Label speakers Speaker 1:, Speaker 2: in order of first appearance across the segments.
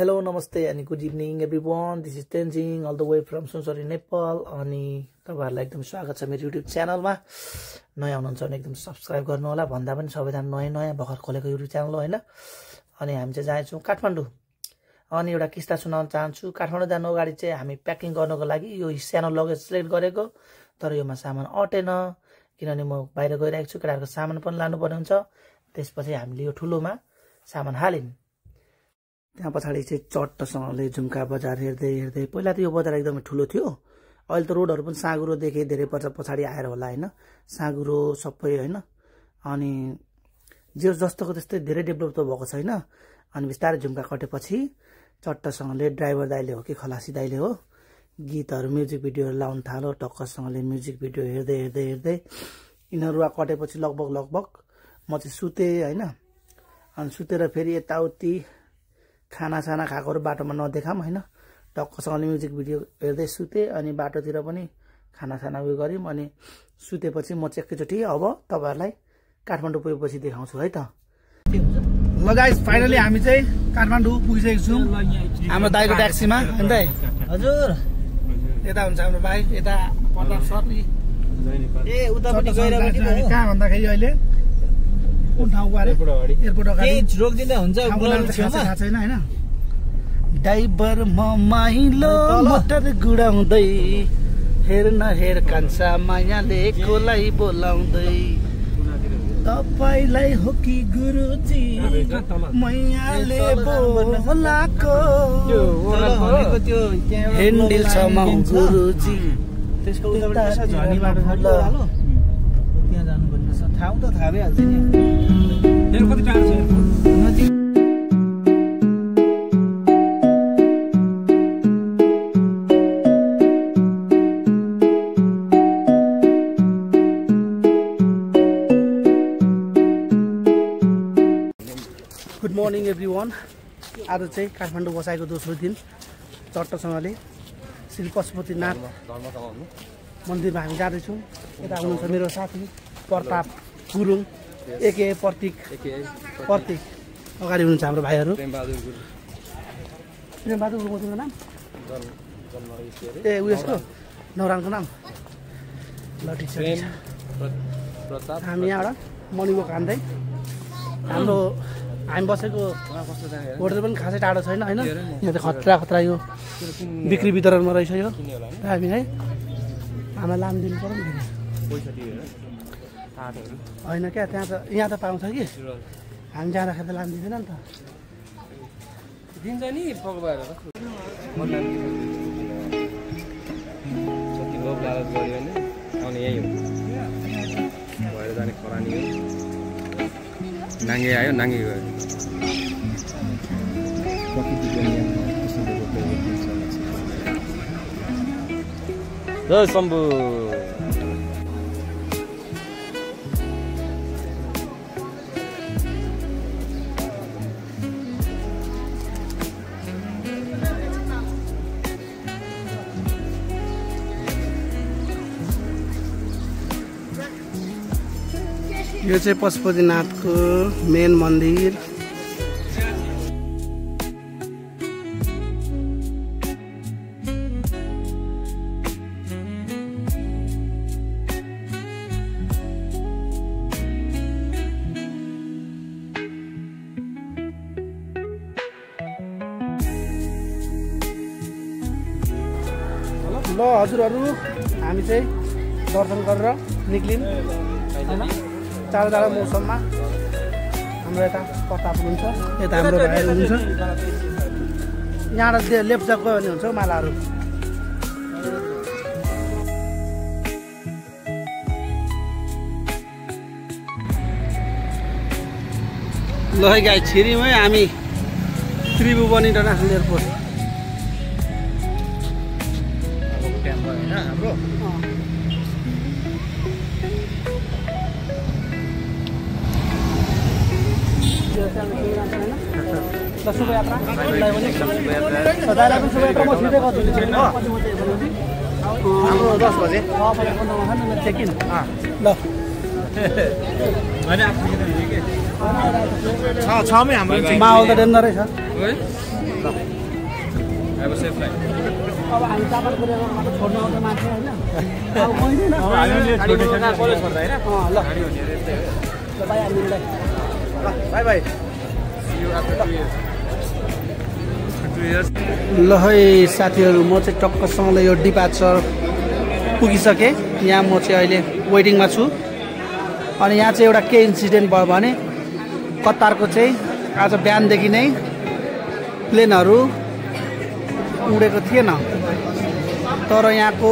Speaker 1: Hello नमस्ते अनि good evening everyone this is Tenzing all the way from Sunsari Nepal अनि तपाईहरुलाई एकदम स्वागत छ मेरो युट्युब च्यानलमा नयाँ हुनुहुन्छ भने एकदम सब्स्क्राइब गर्नु होला भन्दा पनि सबैजना नयाँ भर्खर खोलेको युट्युब च्यानल हो हैन अनि हामी चाहिँ जान्छौं काठमाडौँ अनि एउटा किस्सा सुनाउन चाहन्छु काठमाडौँ जानु अगाडि चाहिँ हामी प्याकिङ गर्नको लागि यो सानो लगेज सिलेक्ट गरेको तर योमा सामान अटेन किनभने म बाहिर गइरहेको छु केटाहरुको सामान पनि लानु पर्ने हुन्छ त्यसपछि हामीले यो ठुलोमा सामान हालिन् त्यहाँ पछाडी चाहिँ चट्टसँगले झुम्का बजार हेर्दै हेर्दै पहिला त यो बजार एकदमै ठुलो थियो अहिले त रोडहरु पनि साँगुरो देखे धेरै पछाडी आएर होला हैन साँगुरो सबै हैन अनि जे जस्तोको त्यस्तै धेरै डेभलप त भएको छैन अनि बिस्तारै झुम्का कटेपछि चट्टसँगले ड्राइभर दाइले हो कि खलासी दाइले हो गीतहरु म्युजिक भिडियोहरु लाउन थाल्यो टक्कसँगले म्युजिक भिडियो हेर्दै हेर्दै हेर्दै इनहरु कटेपछि लगभग म चाहिँ सुते हैन अनि सुतेर फेरि यताउति खानासाना खाकोहरु बाटोमा नदेखाम हैन टक्कसँगले म्युजिक भिडियो हेर्दै सुते अनि बाटोतिर पनि खानासाना उयो गर्यौं अनि सुतेपछि म चाहिँ एकैचोटी अब तपाईहरुलाई काठमाडौँ पुगेपछि देखाउँछु है त ल गाइस फाइनली हामी चाहिँ काठमाडौँ पुगिसकेको छौं हाम्रो दाइको ट्याक्सीमा हैन दाइ हजुर यता हुन्छ हाम्रो भाइ यता प्रताप सर नि ए उता पनि गइरहेको हामी कहाँ भन्दाखेरि अहिले कुन ठाउँको अरे एयरपोर्ट अगाडि रोक्दिँदा हुन्छ छेउमा छैन हैन ड्राइभर म माइलो मोटर गुडाउँदै हेर न हेर कान्छा मायाले कोलाई बोलाउँदै तपाईलाई हो कि गुरुजी मैयाले बोलाको त्यो हेन्डल समाउ गुरुजी त्यसको उताबाट छ झनी बाटो छ हालो त्यहाँ जानु पर्ने छ ठाउँ त थाहा भइहाल्छ नि यहाँ कति टाढो छ एयरपोर्ट गुड मर्निङ एभ्रीवन आज चाहिँ काठमाडौँ बसाएको दोस्रो दिन चट्टसँगले श्री पशुपतिनाथ मन्दिरमा हामी जाँदैछौँ यता हुनुहुन्छ मेरो साथी प्रताप गुरुङ एके प्रतीक अगाडि हुनुहुन्छ हाम्रो भाइहरू प्रेमबहादुर गुरुङको नाम ए उयसको नौरानको नाम ल ठिक छ हामी यहाँबाट मणिवक हान्दै हाम्रो हामी बसेको होटल पनि खासै टाढो छैन हैन यहाँ त खतरा यो बिक्री वितरणमा रहेछ यो हामी है हामीलाई लाम दिनु पर्यो नि पैसा दिएर हैन क्या त्यहाँ त यहाँ त पाउँछ कि हामी जाँदाखेरि त लाम दिँदैन नि त
Speaker 2: दिन्छ नि पकबाएर जति लोभ लालच गर्यो भने आउने यही हो भएर जाने खरानी हो नाङ्गे आयो नाङ्गे गयो जय शम्भु
Speaker 1: यो चाहिँ पशुपतिनाथको मेन मन्दिर ल हजुरहरू हामी चाहिँ दर्शन गरेर निक्लियौँ हैन चाँडो मौसममा हाम्रो यता प्रताप हुनुहुन्छ यता हाम्रो भाइहरू हुनुहुन्छ यहाँबाट लेफ्ट गयो भने हुन्छ मालाहरू ल गाई छिरिमै हामी त्रिभुवन इन्टरनेसनल एयरपोर्ट हाम्रो शुभयात्रा हाम्रो 10 बजे चेक इन ल छ मै हाम्रो माहौल त डेन्जरै छ
Speaker 2: अब सेफ लाइन
Speaker 1: अब हामी चापाल गरेर मात्र छोड्नु आउँछ मान्छे होइन अब मैले
Speaker 2: कलेज छोड्दा होइन
Speaker 1: ल बाई हामीलाई बाई बाई ल है साथीहरू म चाहिँ टक्कसँगले यो डिपार्चर पुगिसकेँ यहाँ म चाहिँ अहिले वेटिङमा छु अनि यहाँ चाहिँ एउटा के इन्सिडेन्ट भयो भने कतारको चाहिँ आज बिहानदेखि नै प्लेनहरू उडेको थिएन तर यहाँको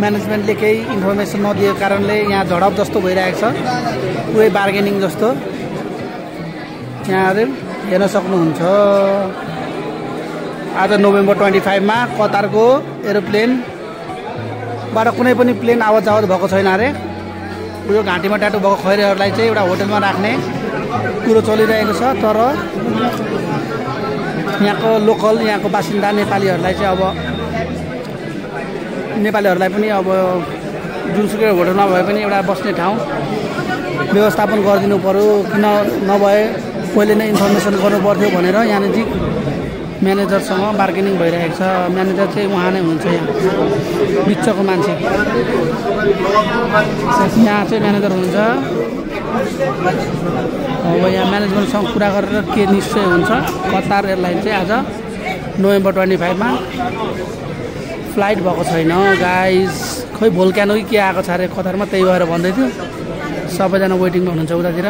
Speaker 1: म्यानेजमेन्टले केही इन्फर्मेसन नदिएको कारणले यहाँ झडप जस्तो भइरहेको छ पुरै बार्गेनिङ जस्तो यहाँहरू हेर्न सक्नुहुन्छ आज नोभेम्बर 25 मा कतारको एरोप्लेनबाट कुनै पनि प्लेन आवत जावत भएको छैन अरे उयो घाँटीमा ट्याटो भएको खैरेहरूलाई चाहिँ एउटा होटलमा राख्ने कुरो चलिरहेको छ तर यहाँको लोकल यहाँको बासिन्दा नेपालीहरूलाई चाहिँ अब नेपालीहरूलाई पनि अब जुनसुकै होटलमा भए पनि एउटा बस्ने ठाउँ व्यवस्थापन गरिदिनु पर्यो किन नभए पहिले नै इन्फर्मेसन गर्नु पर्थ्यो भनेर यहाँनिर म्यानेजरसँग बार्गेनिङ भइरहेको छ म्यानेजर चाहिँ उहाँ नै हुन्छ यहाँ बिचको मान्छे यहाँ चाहिँ म्यानेजर हुन्छ अब यहाँ म्यानेजमेन्टसँग कुरा गरेर के निश्चय हुन्छ कतार एयरलाइन चाहिँ आज नोभेम्बर 25 मा फ्लाइट भएको छैन गाइस खोइ भोल्क्यानो के आएको छ अरे कतारमा त्यही भएर भन्दै थियो सबैजना वेटिङमा हुनुहुन्छ उतातिर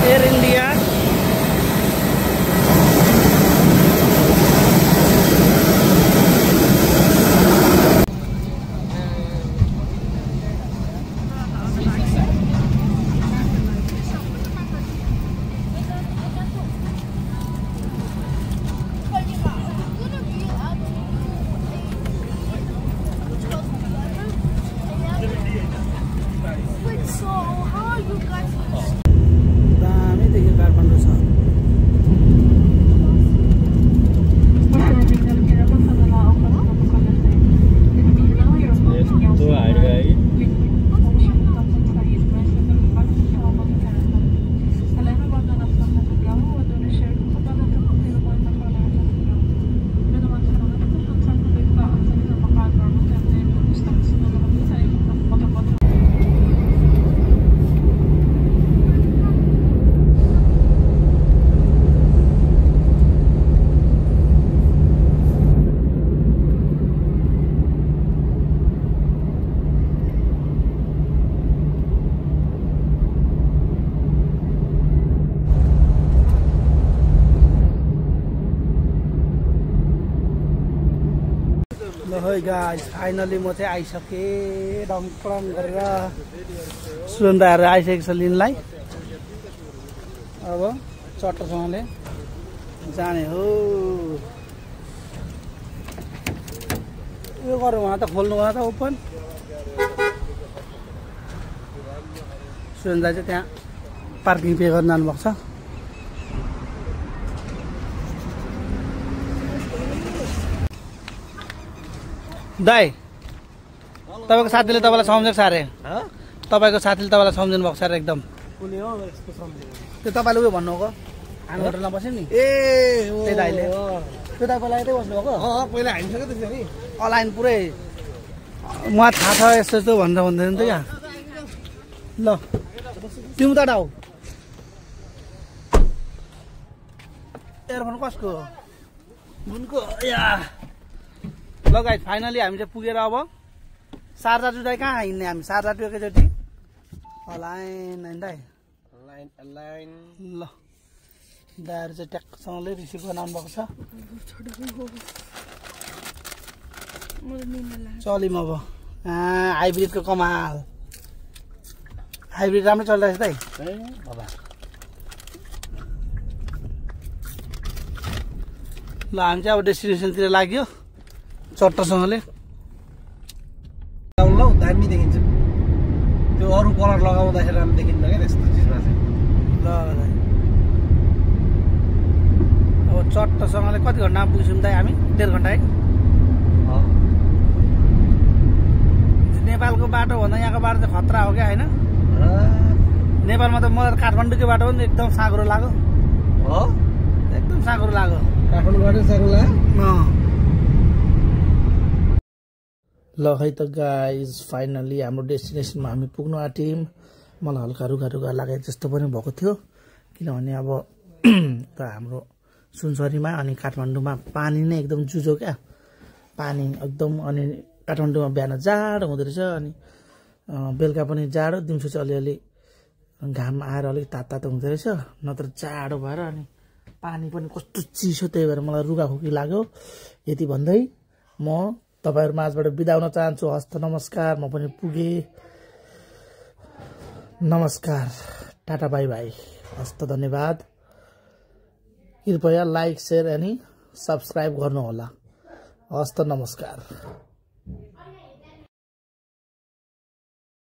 Speaker 1: एयर इन्डिया गाइस फाइनली म चाहिँ आइसकेँ डङपङ गरेर सुन्दाहरू आइसकेको छ लिनलाई अब चट्टसँगले जाने हो यो गरौँ त खोल्नु होला त ओपन सुन्दा चाहिँ त्यहाँ पार्किङ पे गर्न जानुभएको छ दाइ तपाईको साथीले तपाईलाई सम्झेको छ अरे तपाईको साथीले तपाईलाई सम्झिनु भएको छ अरे एकदम कुनै हो यस्तो सम्झेको त्यो तपाईले उयो भन्नु हो हामी होटलमा बस्यो नि ए त्यही दाइले त्यो दाइ पहिला यतै बस्नु भएको पहिला हानिसक्यो त्यसरी अलाइन पुरै मलाई थाहा छ यस्तो यस्तो भनेर भन्दैन त यहाँ ल तिमी त डाउ एयरफोन कसको मुनको या ल गाइस फाइनली हामी चाहिँ पुगेर अब शारजा टु कहाँ हिँड्ने हामी शारजा टु एकैचोटि अलाइन दाइ
Speaker 2: लाइन
Speaker 1: ल दाइहरू चाहिँ ट्याक्कसँगले रिसिभ बनाउनु भएको छ चलिम अब हाइब्रिडको कमाल हाइब्रिड राम्रो चलिरहेछ दाइ
Speaker 2: बाबा
Speaker 1: ल हामी चाहिँ अब डेस्टिनेसनतिर लाग्यो चट्टसँगले
Speaker 2: ल दामी देखिन्छ त्यो अरू कलर लगाउँदाखेरि राम्रो देखिन्न क्या त्यस्तो चिजमा चाहिँ
Speaker 1: ल अब चट्टसँगले कति घन्टामा पुग्छौँ दाइ हामी 1.5 घन्टा है नेपालको बाटो भन्दा यहाँको बाटो चाहिँ खतरा हो क्या होइन नेपालमा त मलाई काठमाडौँकै बाटो पनि एकदम साँघुरो लाग्यो एकदम साँघुरो लाग्यो
Speaker 2: काठमाडौँबाट साह्रो लाग्यो
Speaker 1: ल है त गाइज फाइनल्ली हाम्रो डेस्टिनेसनमा हामी पुग्नु आँट्यौँ मलाई हल्का रुगा रुगा लागे जस्तो पनि भएको थियो किनभने अब त हाम्रो सुनसरीमा अनि काठमाडौँमा पानी नै एकदम जुजो क्या पानी एकदम अनि काठमाडौँमा बिहान जाडो हुँदो रहेछ अनि बेलुका पनि जाडो दिउँसो चाहिँ अलिअलि घाम आएर अलिक तातो हुँदो रहेछ नत्र जाडो भएर अनि पानी पनि कस्तो चिसो त्यही भएर मलाई रुगाखोकी लाग्यो यति भन्दै म तपाईहरु माझबाट बिदा हुन चाहन्छु हस्त नमस्कार म पनि पुगे नमस्कार टाटा बाई बाई हस्त धन्यवाद कृपया लाइक शेयर अनि सब्स्क्राइब गर्नु होला हस्त नमस्कार।